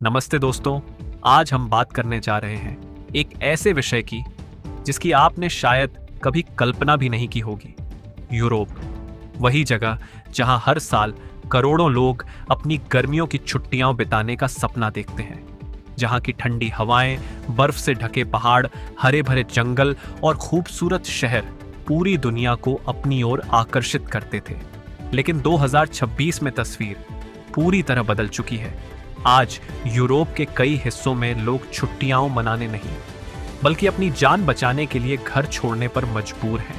नमस्ते दोस्तों। आज हम बात करने जा रहे हैं एक ऐसे विषय की जिसकी आपने शायद कभी कल्पना भी नहीं की होगी। यूरोप, वही जगह जहां हर साल करोड़ों लोग अपनी गर्मियों की छुट्टियां बिताने का सपना देखते हैं, जहां की ठंडी हवाएं, बर्फ से ढके पहाड़, हरे भरे जंगल और खूबसूरत शहर पूरी दुनिया को अपनी ओर आकर्षित करते थे। लेकिन 2026 में तस्वीर पूरी तरह बदल चुकी है। आज यूरोप के कई हिस्सों में लोग छुट्टियां मनाने नहीं, बल्कि अपनी जान बचाने के लिए घर छोड़ने पर मजबूर हैं।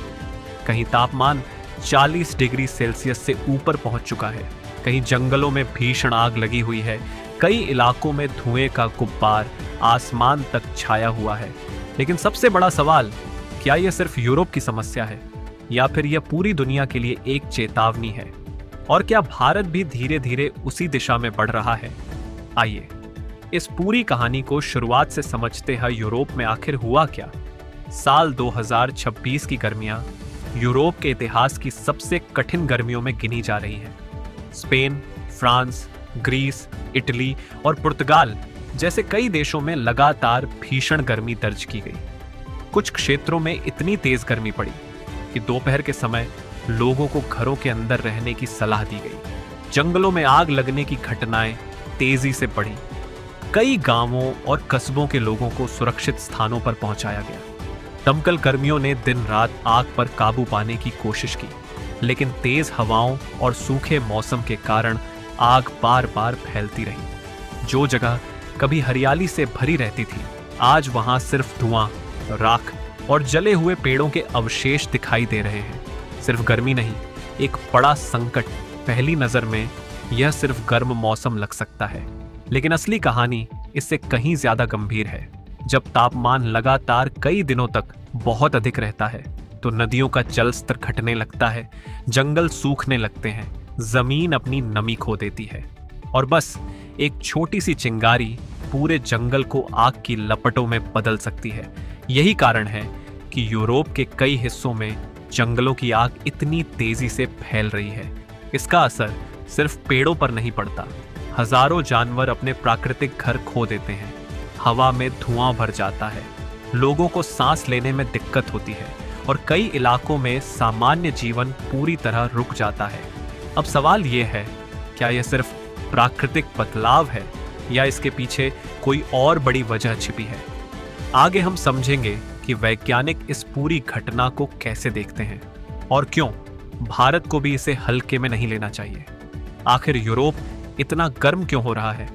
कहीं तापमान 40 डिग्री सेल्सियस से ऊपर पहुंच चुका है, कहीं जंगलों में भीषण आग लगी हुई है, कई इलाकों में धुएं का गुब्बार आसमान तक छाया हुआ है। लेकिन सबसे बड़ा सवाल, क्या यह सिर्फ यूरोप की समस्या है या फिर यह पूरी दुनिया के लिए एक चेतावनी है? और क्या भारत भी धीरे धीरे उसी दिशा में बढ़ रहा है? आइए इस पूरी कहानी को शुरुआत से समझते हैं। यूरोप में आखिर हुआ क्या? साल 2026 की गर्मियां यूरोप के इतिहास की सबसे कठिन गर्मियों में गिनी जा रही हैं। स्पेन, फ्रांस, ग्रीस, इटली और पुर्तगाल जैसे कई देशों में लगातार भीषण गर्मी दर्ज की गई। कुछ क्षेत्रों में इतनी तेज गर्मी पड़ी कि दोपहर के समय लोगों को घरों के अंदर रहने की सलाह दी गई। जंगलों में आग लगने की घटनाएं तेजी से बढ़ी। कई गांवों और कस्बों के लोगों को सुरक्षित स्थानों पर पहुंचाया गया। दमकल कर्मियों ने दिन रात आग पर काबू पाने की कोशिश की, लेकिन तेज हवाओं और सूखे मौसम के कारण आग बार बार फैलती रही। जो जगह कभी हरियाली से भरी रहती थी, आज वहां सिर्फ धुआं, राख और जले हुए पेड़ों के अवशेष दिखाई दे रहे हैं। सिर्फ गर्मी नहीं, एक बड़ा संकट। पहली नजर में यह सिर्फ गर्म मौसम लग सकता है, लेकिन असली कहानी इससे कहीं ज्यादा गंभीर है। जब तापमान लगातार कई दिनों तक बहुत अधिक रहता है, तो नदियों का जल स्तर घटने लगता है, जंगल सूखने लगते हैं, जमीन अपनी नमी खो देती है और बस एक छोटी सी चिंगारी पूरे जंगल को आग की लपटों में बदल सकती है। यही कारण है कि यूरोप के कई हिस्सों में जंगलों की आग इतनी तेजी से फैल रही है। इसका असर सिर्फ पेड़ों पर नहीं पड़ता। हजारों जानवर अपने प्राकृतिक घर खो देते हैं, हवा में धुआं भर जाता है, लोगों को सांस लेने में दिक्कत होती है और कई इलाकों में सामान्य जीवन पूरी तरह रुक जाता है। अब सवाल यह है, क्या यह सिर्फ प्राकृतिक बदलाव है या इसके पीछे कोई और बड़ी वजह छिपी है? आगे हम समझेंगे कि वैज्ञानिक इस पूरी घटना को कैसे देखते हैं और क्यों भारत को भी इसे हल्के में नहीं लेना चाहिए। आखिर यूरोप इतना गर्म क्यों हो रहा है?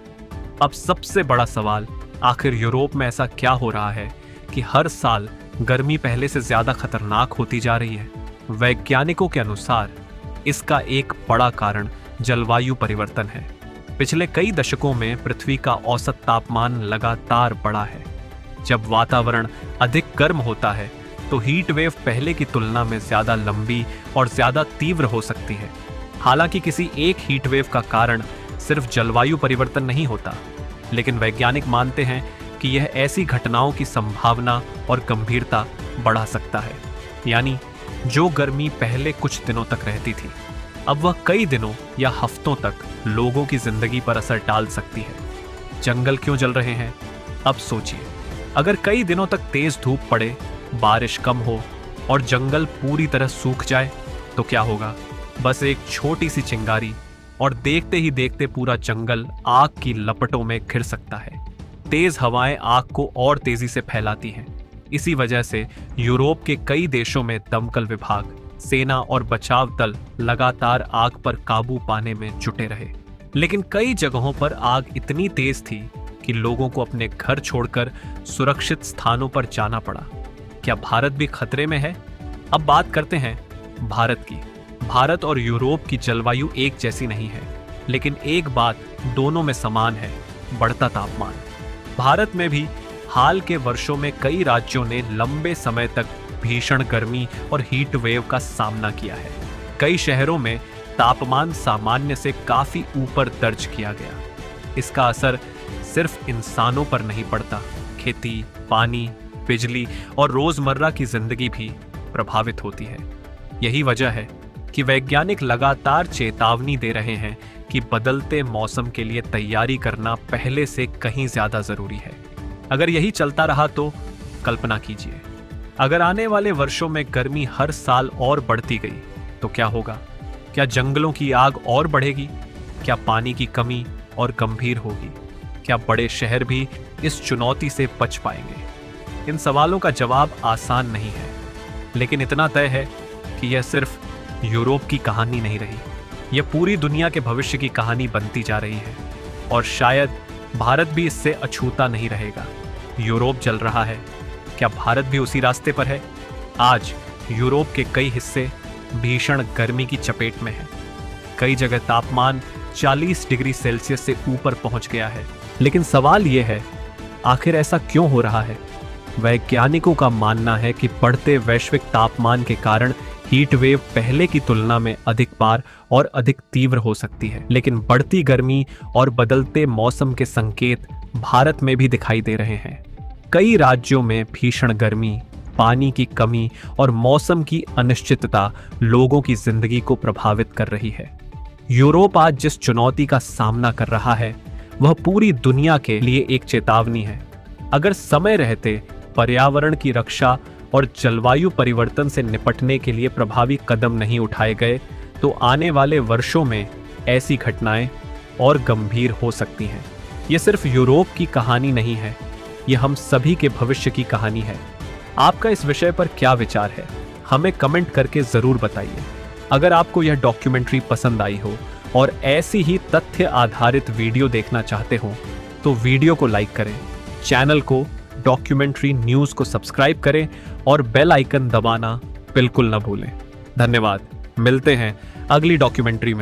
अब सबसे बड़ा सवाल, आखिर यूरोप में ऐसा क्या हो रहा है कि हर साल गर्मी पहले से ज्यादा खतरनाक होती जा रही है? वैज्ञानिकों के अनुसार इसका एक बड़ा कारण जलवायु परिवर्तन है। पिछले कई दशकों में पृथ्वी का औसत तापमान लगातार बढ़ा है। जब वातावरण अधिक गर्म होता है, तो हीट वेव पहले की तुलना में ज्यादा लंबी और ज्यादा तीव्र हो सकती है। हालांकि किसी एक हीट वेव का कारण सिर्फ जलवायु परिवर्तन नहीं होता, लेकिन वैज्ञानिक मानते हैं कि यह ऐसी घटनाओं की संभावना और गंभीरता बढ़ा सकता है। यानी जो गर्मी पहले कुछ दिनों तक रहती थी, अब वह कई दिनों या हफ्तों तक लोगों की जिंदगी पर असर डाल सकती है। जंगल क्यों जल रहे हैं? अब सोचिए, अगर कई दिनों तक तेज धूप पड़े, बारिश कम हो और जंगल पूरी तरह सूख जाए तो क्या होगा? बस एक छोटी सी चिंगारी और देखते ही देखते पूरा जंगल आग की लपटों में घिर सकता है। तेज हवाएं आग को और तेजी से फैलाती हैं। इसी वजह से यूरोप के कई देशों में दमकल विभाग, सेना और बचाव दल लगातार आग पर काबू पाने में जुटे रहे। लेकिन कई जगहों पर आग इतनी तेज थी कि लोगों को अपने घर छोड़कर सुरक्षित स्थानों पर जाना पड़ा। क्या भारत भी खतरे में है? अब बात करते हैं भारत की। भारत और यूरोप की जलवायु एक जैसी नहीं है, लेकिन एक बात दोनों में समान है, बढ़ता तापमान। भारत में भी हाल के वर्षों में कई राज्यों ने लंबे समय तक भीषण गर्मी और हीट वेव का सामना किया है। कई शहरों में तापमान सामान्य से काफी ऊपर दर्ज किया गया। इसका असर सिर्फ इंसानों पर नहीं पड़ता, खेती, पानी, बिजली और रोजमर्रा की जिंदगी भी प्रभावित होती है। यही वजह है कि वैज्ञानिक लगातार चेतावनी दे रहे हैं कि बदलते मौसम के लिए तैयारी करना पहले से कहीं ज्यादा जरूरी है। अगर यही चलता रहा तो कल्पना कीजिए, अगर आने वाले वर्षों में गर्मी हर साल और बढ़ती गई तो क्या होगा? क्या जंगलों की आग और बढ़ेगी? क्या पानी की कमी और गंभीर होगी? क्या बड़े शहर भी इस चुनौती से बच पाएंगे? इन सवालों का जवाब आसान नहीं है, लेकिन इतना तय है कि यह सिर्फ यूरोप की कहानी नहीं रही, यह पूरी दुनिया के भविष्य की कहानी बनती जा रही है। और शायद भारत भी इससे अछूता नहीं रहेगा। यूरोप जल रहा है, क्या भारत भी उसी रास्ते पर है? आज यूरोप के कई हिस्से भीषण गर्मी की चपेट में हैं। कई जगह तापमान 40 डिग्री सेल्सियस से ऊपर पहुंच गया है। लेकिन सवाल यह है, आखिर ऐसा क्यों हो रहा है? वैज्ञानिकों का मानना है कि बढ़ते वैश्विक तापमान के कारण हीट वेव पहले की तुलना में अधिक बार और अधिक तीव्र हो सकती है। लेकिन बढ़ती गर्मी और बदलते मौसम के संकेत भारत में भी दिखाई दे रहे हैं। कई राज्यों में भीषण गर्मी, पानी की कमी और मौसम की अनिश्चितता लोगों की जिंदगी को प्रभावित कर रही है। यूरोप आज जिस चुनौती का सामना कर रहा है वह पूरी दुनिया के लिए एक चेतावनी है। अगर समय रहते पर्यावरण की रक्षा और जलवायु परिवर्तन से निपटने के लिए प्रभावी कदम नहीं उठाए गए तो आने वाले वर्षों में ऐसी घटनाएं और गंभीर हो सकती हैं। ये सिर्फ यूरोप की कहानी नहीं है, ये हम सभी के भविष्य की कहानी है। आपका इस विषय पर क्या विचार है? हमें कमेंट करके जरूर बताइए। अगर आपको यह डॉक्यूमेंट्री पसंद आई हो और ऐसी ही तथ्य आधारित वीडियो देखना चाहते हो तो वीडियो को लाइक करें, चैनल को डॉक्यूमेंट्री न्यूज़ को सब्सक्राइब करें और बेल आइकन दबाना बिल्कुल न भूलें। धन्यवाद। मिलते हैं अगली डॉक्यूमेंट्री में।